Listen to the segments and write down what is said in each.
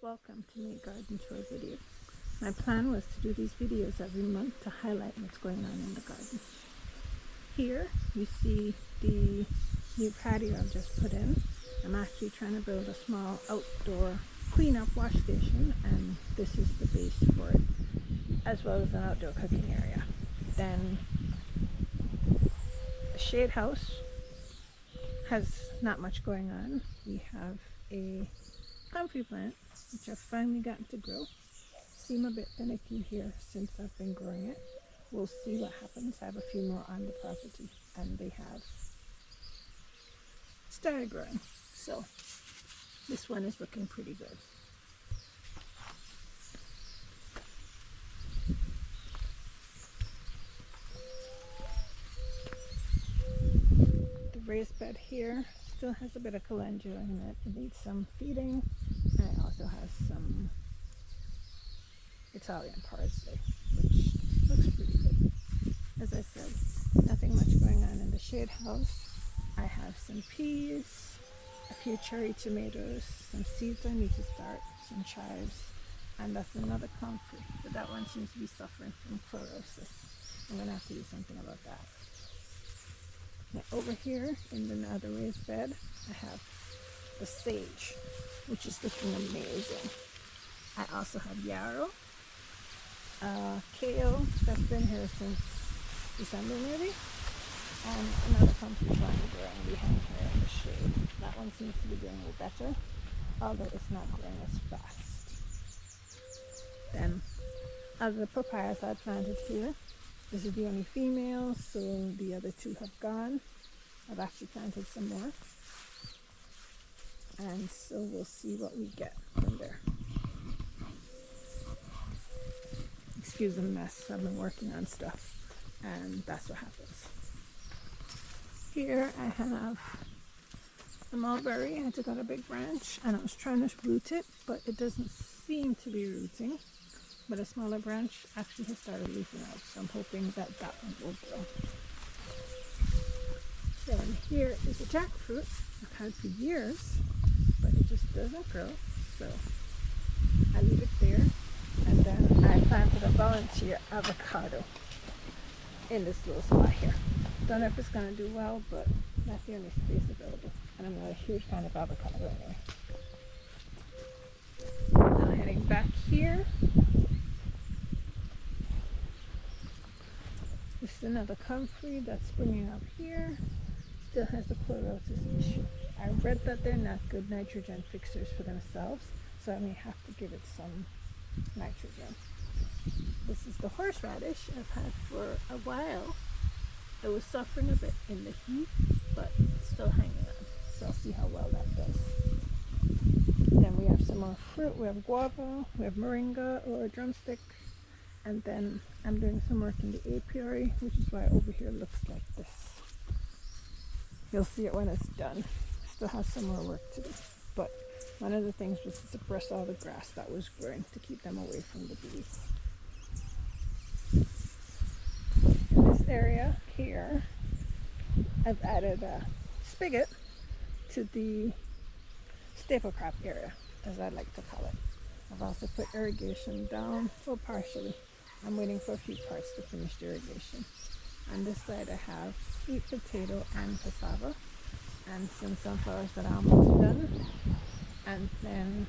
Welcome to my garden tour video. My plan was to do these videos every month to highlight what's going on in the garden. Here you see the new patio I've just put in. I'm actually trying to build a small outdoor cleanup wash station, and this is the base for it, as well as an outdoor cooking area. Then the shade house has not much going on. We have a comfrey plant which I've finally gotten to grow. Seem a bit finicky here since I've been growing it. We'll see what happens. I have a few more on the property and they have started growing. So this one is looking pretty good. The raised bed here still has a bit of calendula in it. It needs some feeding, and it also has some Italian parsley, which looks pretty good. As I said, nothing much going on in the shade house. I have some peas, a few cherry tomatoes, some seeds I need to start, some chives, and that's another comfrey, but that one seems to be suffering from chlorosis. I'm going to have to do something about that. Now over here in the other raised bed, I have the sage, which is looking amazing. I also have yarrow, kale that's been here since December maybe, and another comfrey plant growing behind here in the shade. That one seems to be doing a little better, although it's not growing as fast. Then other papayas I planted here. This is the only female, so the other two have gone. I've actually planted some more, and so we'll see what we get from there. Excuse the mess, I've been working on stuff, and that's what happens. Here I have the mulberry. I took out a big branch and I was trying to root it, but it doesn't seem to be rooting. But a smaller branch actually has started leafing out, so I'm hoping that that one will grow. Then here is a jackfruit I've had for years, but it just doesn't grow, so I leave it there. And then I planted a volunteer avocado in this little spot here. Don't know if it's going to do well, but that's the only space available, and I'm not a huge fan of avocado anyway. Now heading back here. This is another comfrey that's springing up here. Still has the chlorosis issue. I read that they're not good nitrogen fixers for themselves, so I may have to give it some nitrogen. This is the horseradish I've had for a while. It was suffering a bit in the heat, but it's still hanging on. So I'll see how well that does. Then we have some more fruit. We have guava, we have moringa or drumstick. And then I'm doing some work in the apiary, which is why over here looks like this. You'll see it when it's done. I still have some more work to do. But one of the things was to suppress all the grass that was growing to keep them away from the bees. In this area here, I've added a spigot to the staple crop area, as I like to call it. I've also put irrigation down, well, partially. I'm waiting for a few parts to finish the irrigation. On this side I have sweet potato and cassava, and some sunflowers that are almost done. And then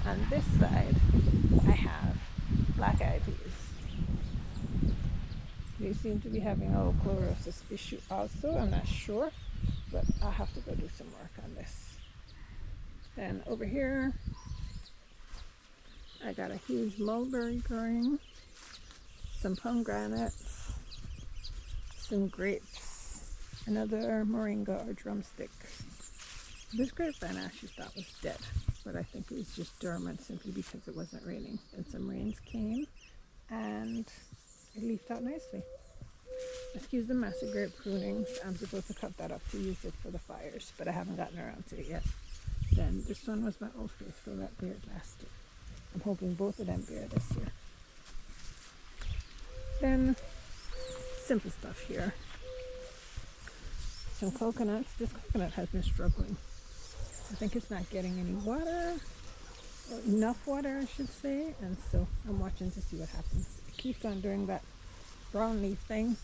on this side I have black-eyed peas. They seem to be having a little chlorosis issue also. I'm not sure, but I'll have to go do some work on this. Then over here I got a huge mulberry growing, some pomegranates, some grapes, another moringa or drumstick. This grapevine I actually thought was dead, but I think it was just dormant simply because it wasn't raining. And some rains came and it leafed out nicely. Excuse the mess of grape prunings. I'm supposed to cut that up to use it for the fires, but I haven't gotten around to it yet. Then this one was my old faithful that beard last year. I'm hoping both of them bear this year. Then simple stuff here. Some coconuts. This coconut has been struggling. I think it's not getting any water, or enough water, I should say, and so I'm watching to see what happens. It keeps on doing that brown leaf thing,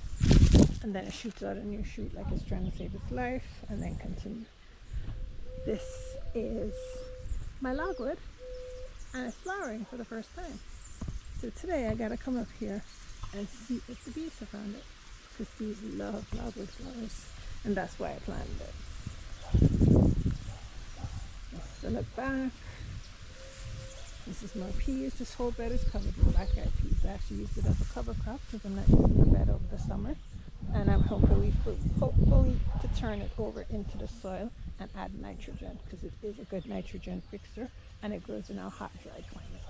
and then it shoots out a new shoot like it's trying to save its life, and then continue. This is my logwood, and it's flowering for the first time. So today I gotta come up here and see if the bees have found it, because bees love logwood flowers, and that's why I planted it. Let's look back. This is more peas. This whole bed is covered with black-eyed peas. I actually used it as a cover crop because I'm not using the bed over the summer, and I'm hopefully to turn it over into the soil and add nitrogen, because it is a good nitrogen fixer, and it grows in our hot, dry climate.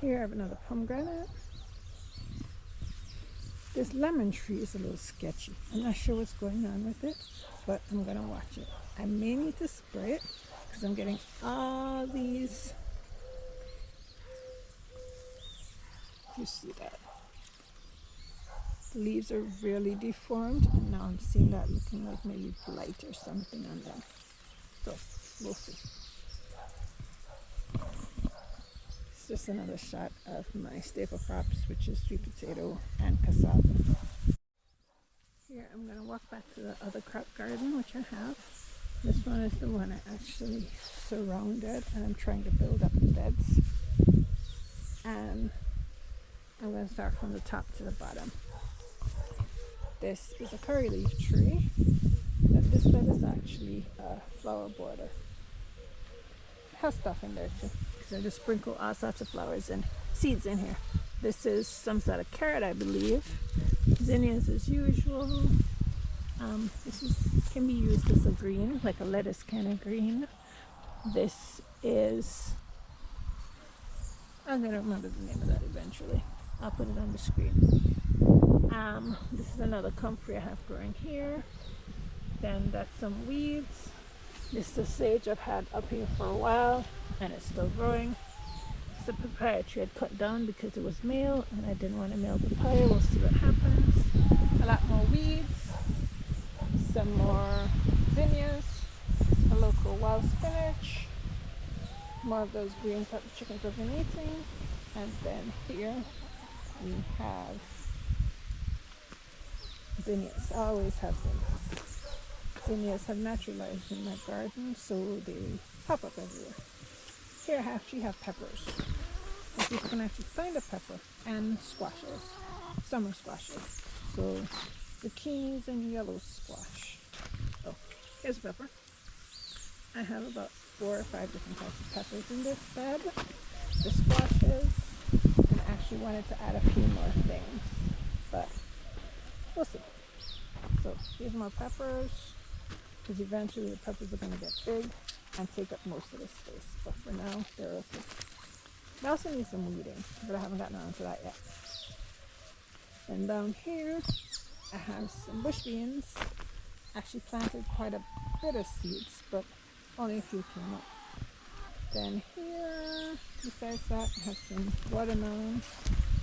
Here I have another pomegranate. This lemon tree is a little sketchy. I'm not sure what's going on with it, but I'm gonna watch it. I may need to spray it because I'm getting all these. You see that? The leaves are really deformed, and now I'm seeing that looking like maybe blight or something on them. So we'll see. It's just another shot of my staple crops, which is sweet potato and cassava. Here I'm going to walk back to the other crop garden, which I have. This one is the one I actually surrounded, and I'm trying to build up the beds. And I'm going to start from the top to the bottom. This is a curry leaf tree. And this bed is actually a flower border. It has stuff in there too, because I just sprinkle all sorts of flowers and seeds in here. This is some sort of carrot, I believe. Zinnias as usual. Can be used as a green, like a lettuce kind of green. This is, I'm going to remember the name of that eventually. I'll put it on the screen. This is another comfrey I have growing here. Then that's some weeds. This is the sage I've had up here for a while, and it's still growing. It's a papaya tree I'd cut down because it was male, and I didn't want to male papaya. We'll see what happens. A lot more weeds, some more zinnias, a local wild spinach, more of those greens that the chickens have been eating, and then here we have zinnias. I always have zinnias. Zinnias have naturalized in my garden, so they pop up everywhere. Here I actually have peppers. As you can actually find a pepper, and squashes, summer squashes. So zucchinis and yellow squash. Oh, here's a pepper. I have about 4 or 5 different types of peppers in this bed. The squashes, and I actually wanted to add a few more things, but we'll see. So here's more peppers, because eventually the peppers are going to get big and take up most of the space, but for now they're okay. I also need some weeding, but I haven't gotten around to that yet. And down here I have some bush beans. Actually planted quite a bit of seeds, but only a few came up. Then here, besides that, I have some watermelon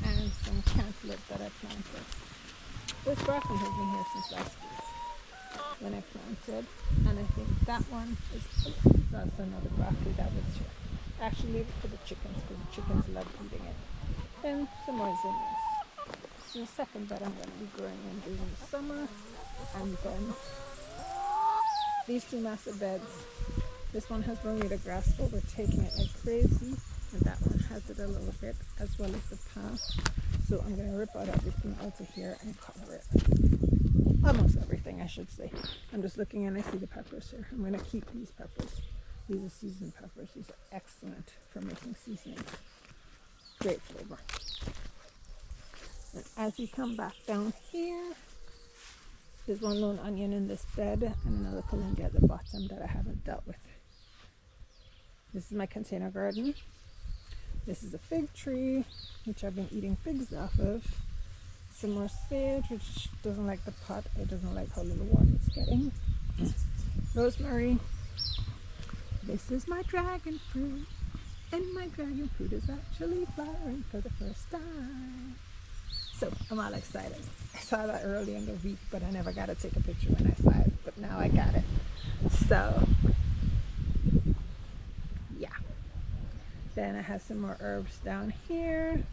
and some cantaloupe that I planted. This broccoli has been here since last week when I planted, and I think that one is also another broccoli that was here. I actually leave it for the chickens because the chickens love eating it. Then some more zinnias. This is the second bed I'm going to be growing in during the summer, and then these 2 massive beds. This one has Bermuda grass overtaking it like crazy, and that one has it a little bit, as well as the path. So I'm going to rip out everything out of here and cover it. Almost everything, I should say. I'm just looking and I see the peppers here. I'm going to keep these peppers. These are seasoned peppers. These are excellent for making seasonings. Great flavor. And as you come back down here, there's one lone onion in this bed and another calendula at the bottom that I haven't dealt with. This is my container garden. This is a fig tree, which I've been eating figs off of. Some more sage, which doesn't like the pot. It doesn't like how little water it's getting. Rosemary. This is my dragon fruit, and my dragon fruit is actually flowering for the first time. So I'm all excited. I saw that early in the week, but I never got to take a picture when I saw it, but now I got it. So yeah, Then I have some more herbs down here.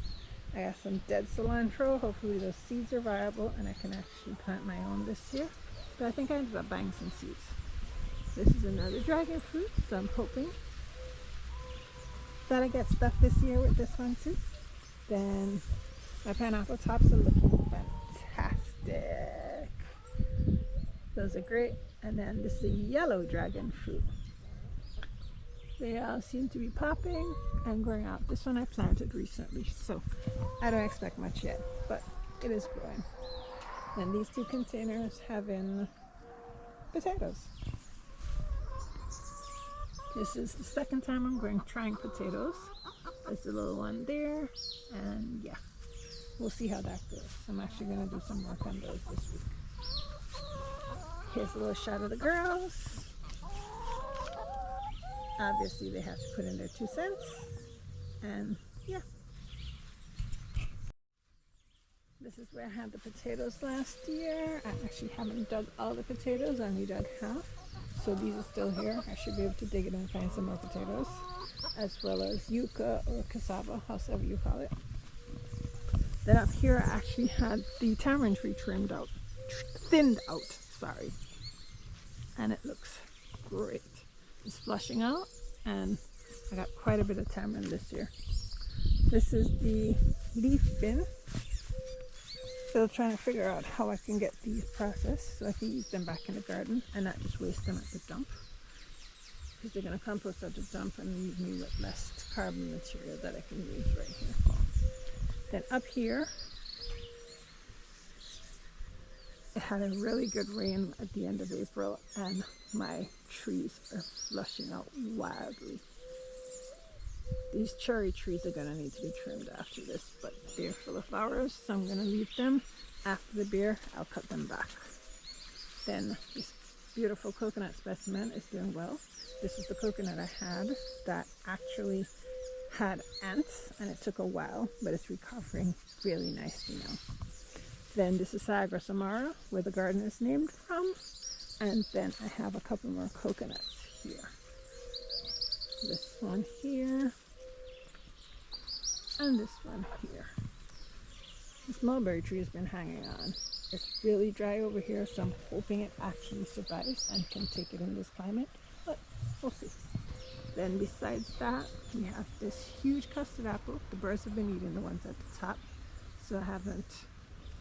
I got some dead cilantro. Hopefully those seeds are viable and I can actually plant my own this year. But I think I ended up buying some seeds. This is another dragon fruit, so I'm hoping that I get stuff this year with this one too. Then my pineapple tops are looking fantastic. Those are great. And then this is a yellow dragon fruit. They all seem to be popping and growing out. This one I planted recently, so I don't expect much yet, but it is growing. And these two containers have in potatoes. This is the second time I'm trying potatoes. There's a little one there, and yeah, we'll see how that goes. I'm actually going to do some work on those this week. Here's a little shot of the girls. Obviously they have to put in their 2 cents, and yeah. This is where I had the potatoes last year. I actually haven't dug all the potatoes, I only dug half. So these are still here. I should be able to dig it and find some more potatoes, as well as yucca or cassava, however you call it. Then up here I actually had the tamarind tree thinned out, sorry. And it looks great. It's flushing out, and I got quite a bit of tamarind this year. This is the leaf bin. Still trying to figure out how I can get these processed so I can use them back in the garden and not just waste them at the dump, because they're going to compost at the dump and leave me with less carbon material that I can use right here. Then up here, it had a really good rain at the end of April and my trees are flushing out wildly. These cherry trees are going to need to be trimmed after this, but they're full of flowers, so I'm going to leave them. After the beer, I'll cut them back. Then this beautiful coconut specimen is doing well. This is the coconut I had that actually had ants, and it took a while, but it's recovering really nicely now. Then this is Sagra Samara, where the garden is named from. And then I have a couple more coconuts here. This one here, and this one here. This mulberry tree has been hanging on. It's really dry over here, so I'm hoping it actually survives and can take it in this climate, but we'll see. Then besides that, we have this huge custard apple. The birds have been eating the ones at the top, so I haven't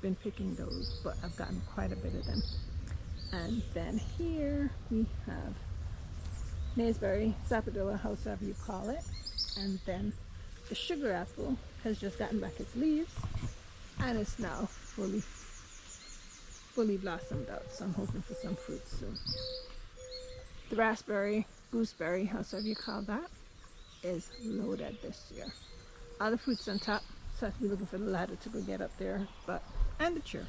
been picking those, but I've gotten quite a bit of them. And then here we have Naseberry, Sapodilla, however you call it. And then the sugar apple has just gotten back its leaves and it's now fully blossomed out. So I'm hoping for some fruit soon. The raspberry, gooseberry, however you call that, is loaded this year. All the fruits on top, so I have to be looking for the ladder to go get up there, and the chair,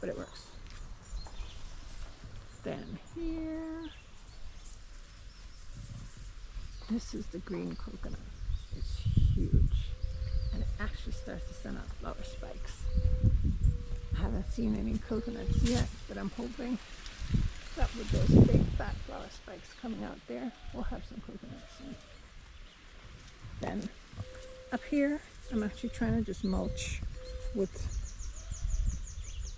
but it works. Then here, this is the green coconut. It's huge, and it actually starts to send out flower spikes. I haven't seen any coconuts yet, but I'm hoping that with those big fat flower spikes coming out there, we'll have some coconuts soon. Then up here, I'm actually trying to just mulch with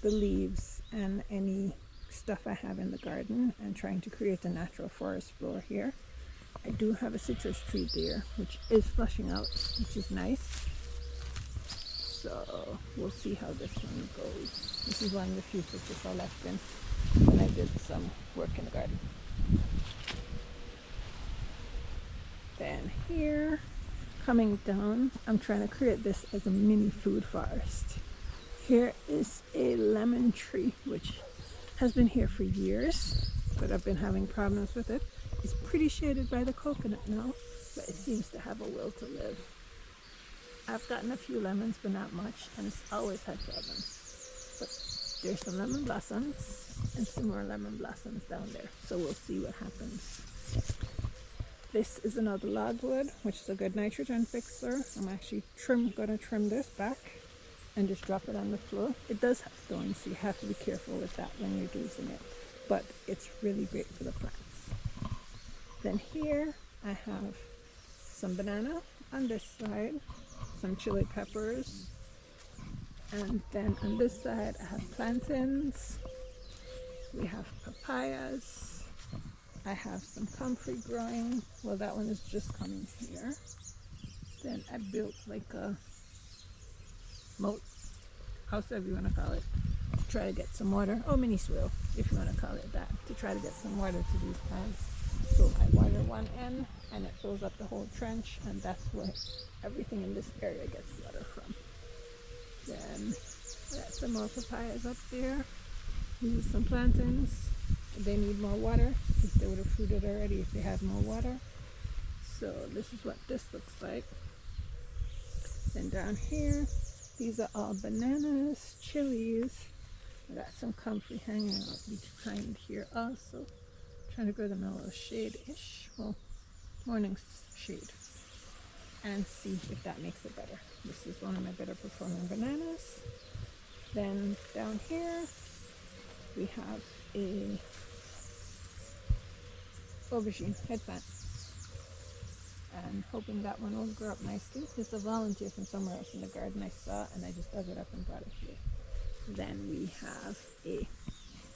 the leaves and any stuff I have in the garden and trying to create a natural forest floor here. I do have a citrus tree there, which is flushing out, which is nice. So we'll see how this one goes. This is one of the few citrus I left in when I did some work in the garden. Then here, coming down, I'm trying to create this as a mini food forest. Here is a lemon tree, which has been here for years, but I've been having problems with it. It's pretty shaded by the coconut now, but it seems to have a will to live. I've gotten a few lemons, but not much, and it's always had problems. But there's some lemon blossoms and some more lemon blossoms down there, so we'll see what happens. This is another logwood, which is a good nitrogen fixer. I'm actually going to trim this back and just drop it on the floor. It does have thorns, so you have to be careful with that when you're using it, but it's really great for the plants. Then here I have some banana on this side, some chili peppers, and then on this side I have plantains, we have papayas, I have some comfrey growing. Well, that one is just coming here. Then I built like a moat, however you want to call it, to try to get some water, or mini swale if you want to call it that, to try to get some water to these plants. So I water one end and it fills up the whole trench, and that's where everything in this area gets water from. Then I got some more papayas up there. These are some plantains. They need more water because they would have fruited already if they had more water. So this is what this looks like. Then down here, these are all bananas, chilies. I got some comfrey hanging out behind here also. Trying to grow them in a little shade-ish, well, morning shade, and see if that makes it better. This is one of my better performing bananas. Then down here we have a aubergine headplant, and hoping that one will grow up nicely. This is a volunteer from somewhere else in the garden I saw, and I just dug it up and brought it here. Then we have a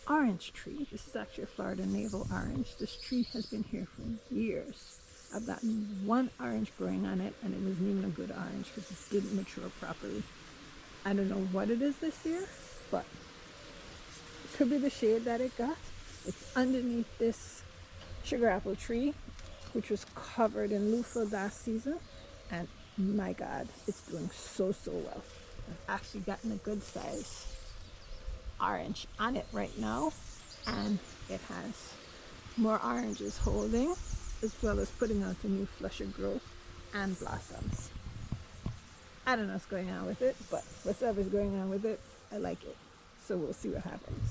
orange tree. This is actually a Florida navel orange. This tree has been here for years. I've gotten one orange growing on it, and it wasn't even a good orange because it didn't mature properly. I don't know what it is this year, but it could be the shade that it got. It's underneath this sugar apple tree, which was covered in loofah last season, and my God, it's doing so well. I've actually gotten a good size orange on it right now, and it has more oranges holding, as well as putting out a new flusher growth and blossoms. I don't know what's going on with it, but whatever's going on with it, I like it. So we'll see what happens.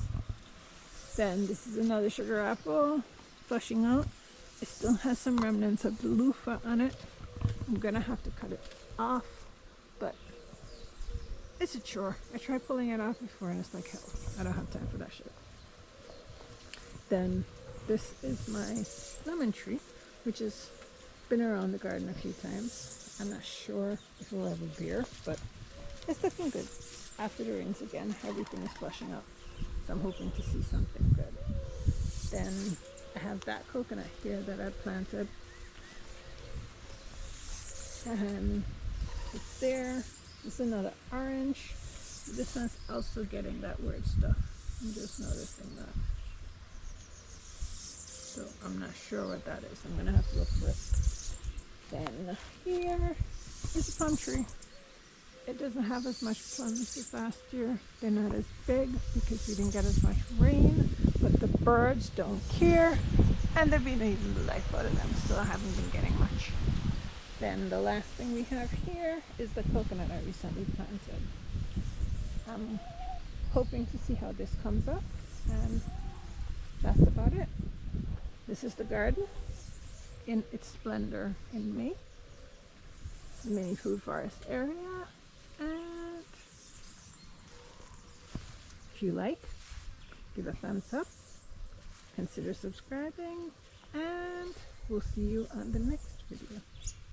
Then this is another sugar apple flushing out. It still has some remnants of the loofah on it. I'm gonna have to cut it off, but it's a chore. I tried pulling it off before and it's like hell. I don't have time for that shit. Then this is my lemon tree, which has been around the garden a few times. I'm not sure if it will ever bear, but it's looking good. After the rains again, everything is flushing up. So I'm hoping to see something good. Then I have that coconut here that I planted. And it's there. This is another orange. This one's also getting that weird stuff. I'm just noticing that. So I'm not sure what that is. I'm gonna have to look for it. Then here is a plum tree. It doesn't have as much plums as last year. They're not as big because we didn't get as much rain, but the birds don't care, and they've been eating the life out of them, so I haven't been getting much. Then the last thing we have here is the coconut I recently planted. I'm hoping to see how this comes up, and that's about it. This is the garden in its splendor in May. Mini food forest area. And if you like, give a thumbs up, consider subscribing, and we'll see you on the next video.